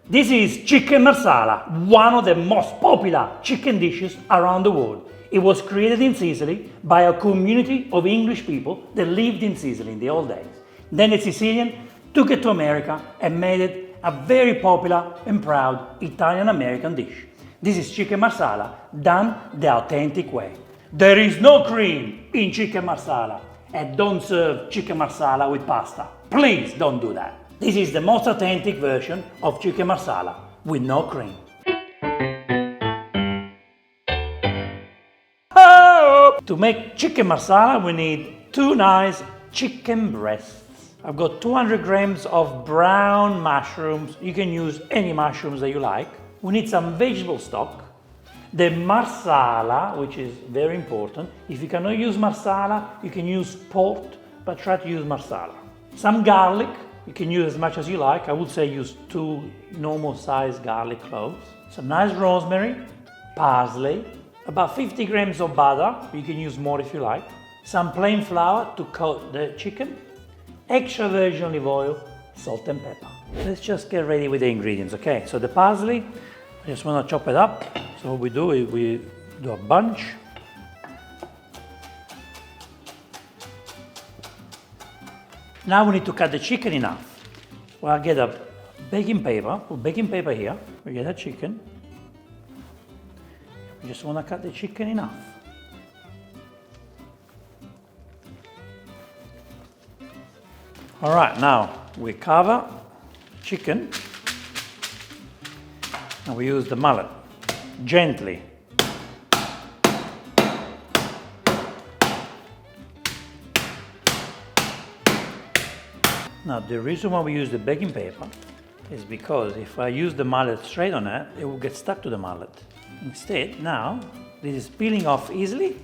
This is chicken marsala, one of the most popular chicken dishes around the world. It was created in Sicily by a community of English people that lived in Sicily in the old days. Then the Sicilian took it to America and made it a very popular and proud Italian-American dish. This is chicken marsala done the authentic way. There is no cream in chicken marsala, and don't serve chicken marsala with pasta. Please don't do that. This is the most authentic version of chicken marsala with no cream. Oh! To make chicken marsala, we need 2 nice chicken breasts. I've got 200 grams of brown mushrooms. You can use any mushrooms that you like. We need some vegetable stock. The marsala, which is very important. If you cannot use marsala, you can use pork, but try to use marsala. Some garlic. You can use as much as you like. I would say use 2 normal sized garlic cloves. Some nice rosemary, parsley, about 50 grams of butter. You can use more if you like. Some plain flour to coat the chicken. Extra virgin olive oil, salt and pepper. Let's just get ready with the ingredients, okay? So the parsley, I just want to chop it up. So what we do is we do a bunch. Now we need to cut the chicken enough. Well, I'll get a baking paper, put baking paper here. We get a chicken. We just want to cut the chicken enough. All right, now we cover chicken and we use the mallet gently. Now the reason why we use the baking paper is because if I use the mallet straight on it, it will get stuck to the mallet. Instead, now this is peeling off easily,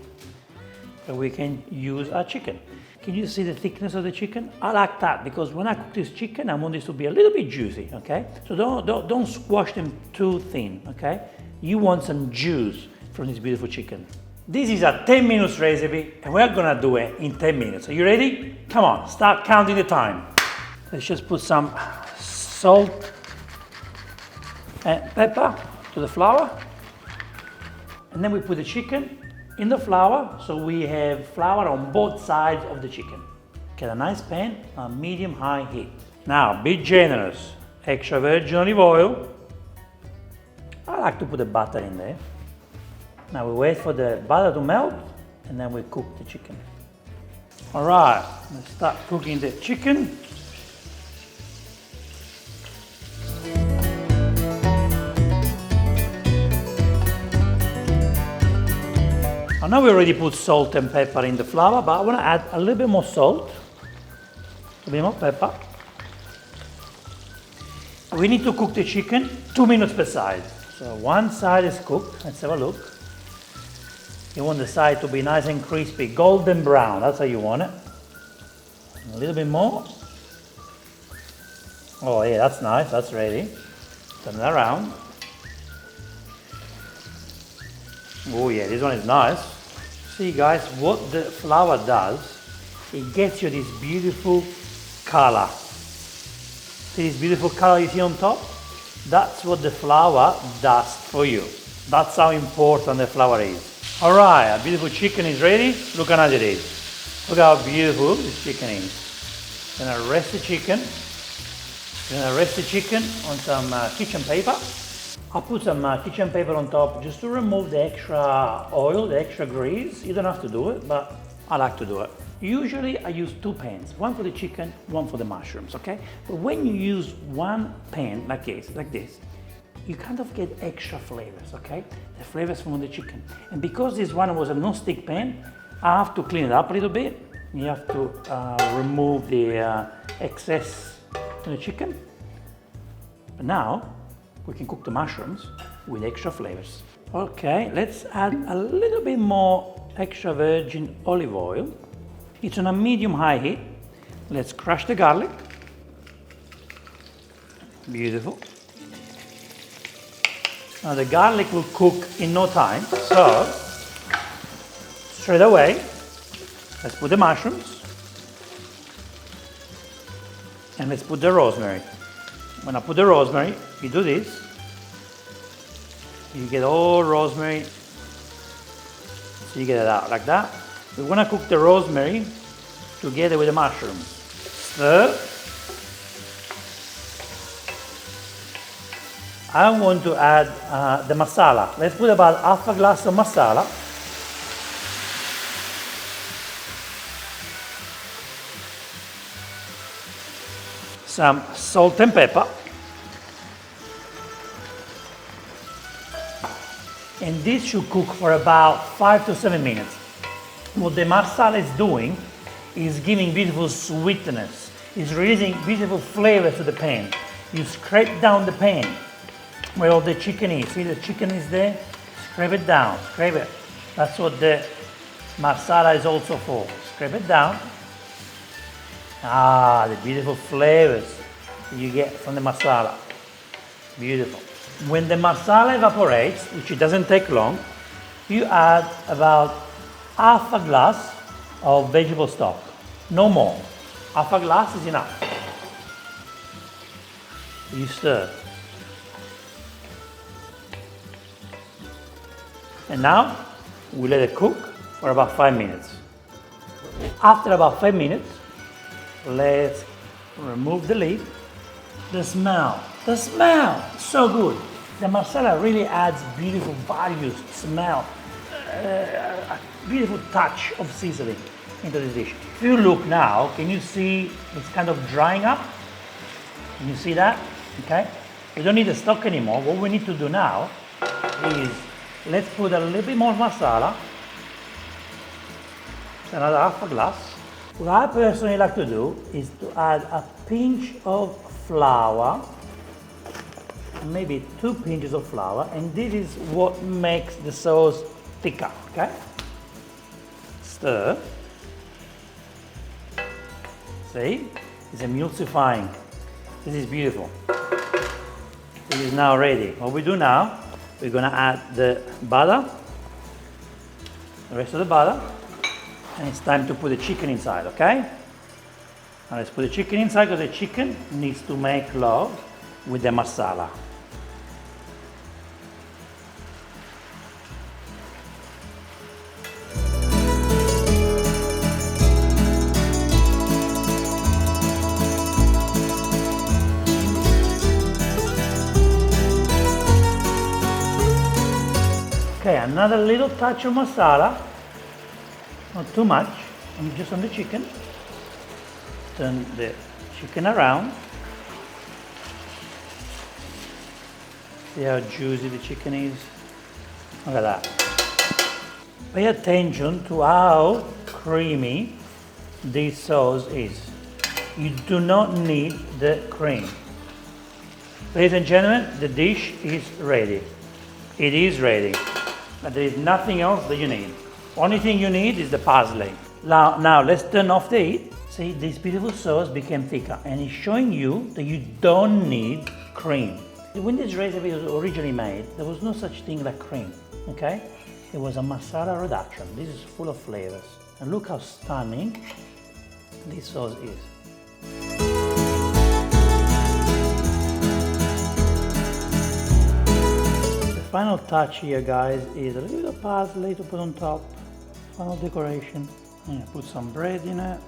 so we can use our chicken. Can you see the thickness of the chicken? I like that because when I cook this chicken, I want this to be a little bit juicy, okay? So don't squash them too thin, okay? You want some juice from this beautiful chicken. This is a 10 minutes recipe and we're gonna do it in 10 minutes. Are you ready? Come on, start counting the time. Let's just put some salt and pepper to the flour. And then we put the chicken in the flour, so we have flour on both sides of the chicken. Get a nice pan on medium-high heat. Now, be generous. Extra virgin olive oil. I like to put the butter in there. Now we wait for the butter to melt, and then we cook the chicken. All right, let's start cooking the chicken. I know we already put salt and pepper in the flour, but I want to add a little bit more salt, a bit more pepper. We need to cook the chicken 2 minutes per side. So one side is cooked. Let's have a look. You want the side to be nice and crispy, golden brown. That's how you want it. A little bit more. Oh yeah, that's nice. That's ready. Turn it around. Oh yeah, this one is nice. See guys, what the flour does, it gets you this beautiful color. See this beautiful color you see on top? That's what the flour does for you. That's how important the flour is. All right, our beautiful chicken is ready. Look how nice it is. Look how beautiful this chicken is. Gonna rest the chicken. Gonna rest the chicken on some kitchen paper. I'll put some kitchen paper on top just to remove the extra oil, the extra grease. You don't have to do it, but I like to do it. Usually I use 2 pans, one for the chicken, one for the mushrooms, okay? But when you use one pan like this, you kind of get extra flavors, okay? The flavors from the chicken. And because this one was a non-stick pan, I have to clean it up a little bit. You have to remove the excess from the chicken. But now, we can cook the mushrooms with extra flavors. Okay, let's add a little bit more extra virgin olive oil. It's on a medium-high heat. Let's crush the garlic. Beautiful. Now the garlic will cook in no time, so straight away, let's put the mushrooms and let's put the rosemary. When I put the rosemary, you do this. You get all rosemary. So you get it out like that. We want to cook the rosemary together with the mushrooms. Stir. I want to add the masala. Let's put about half a glass of masala. Some salt and pepper. And this should cook for about 5 to 7 minutes. What the marsala is doing is giving beautiful sweetness. It's releasing beautiful flavors to the pan. You scrape down the pan where all the chicken is. See the chicken is there? Scrape it down, scrape it. That's what the marsala is also for. Scrape it down. Ah, the beautiful flavors you get from the marsala. Beautiful. When the marsala evaporates, which it doesn't take long, you add about half a glass of vegetable stock. No more. Half a glass is enough. You stir. And now we let it cook for about 5 minutes. After about 5 minutes, let's remove the lid. The smell, so good. The marsala really adds beautiful values, smell, a beautiful touch of Sicily into the dish. If you look now, can you see it's kind of drying up? Can you see that? Okay. We don't need the stock anymore. What we need to do now is let's put a little bit more marsala. Another half a glass. What I personally like to do is to add a pinch of flour, maybe 2 pinches of flour, and this is what makes the sauce thicker, okay? Stir. See? It's emulsifying. This is beautiful. This is now ready. What we do now, we're gonna add the butter, the rest of the butter, and it's time to put the chicken inside, okay? Now let's put the chicken inside because the chicken needs to make love with the marsala. Okay, another little touch of masala, not too much, and just on the chicken. Turn the chicken around. See how juicy the chicken is? Look at that. Pay attention to how creamy this sauce is. You do not need the cream. Ladies and gentlemen, the dish is ready. It is ready. But there is nothing else that you need. Only thing you need is the parsley. Now let's turn off the heat. See, this beautiful sauce became thicker and it's showing you that you don't need cream. When this recipe was originally made, there was no such thing like cream, okay? It was a masala reduction. This is full of flavors. And look how stunning this sauce is. The final touch here, guys, is a little bit of parsley to put on top. Final decoration. Yeah, put some bread in it.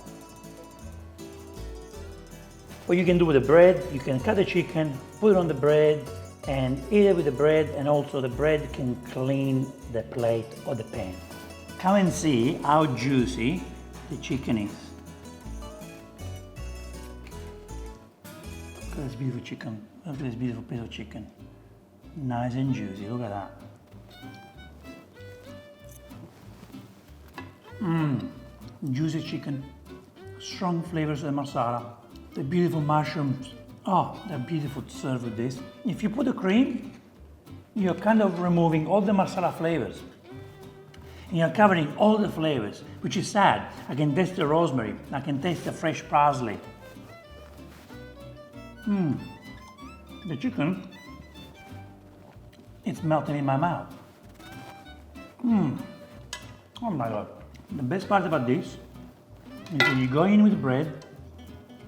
What you can do with the bread, you can cut the chicken, put it on the bread, and eat it with the bread, and also the bread can clean the plate or the pan. Come and see how juicy the chicken is. Look at this beautiful chicken. Look at this beautiful piece of chicken. Nice and juicy, look at that. Juicy chicken, strong flavors of the marsala, the beautiful mushrooms. Oh, they're beautiful to serve with this. If you put the cream, you're kind of removing all the marsala flavors. And you're covering all the flavors, which is sad. I can taste the rosemary, I can taste the fresh parsley. The chicken, it's melting in my mouth. Oh my God. The best part about this is when you go in with bread,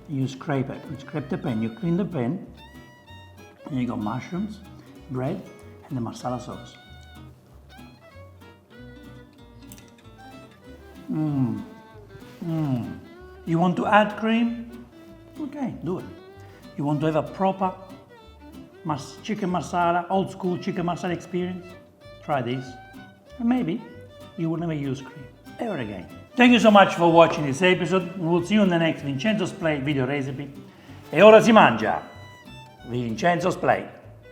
you scrape it. You scrape the pan, you clean the pan, And you got mushrooms, bread, and the Marsala sauce. You want to add cream? Okay, do it. You want to have a proper chicken Marsala, old school chicken Marsala experience? Try this. And maybe you will never use cream ever again. Thank you so much for watching this episode. We'll see you in the next Vincenzo's Plate video recipe. E ora si mangia! Vincenzo's Plate.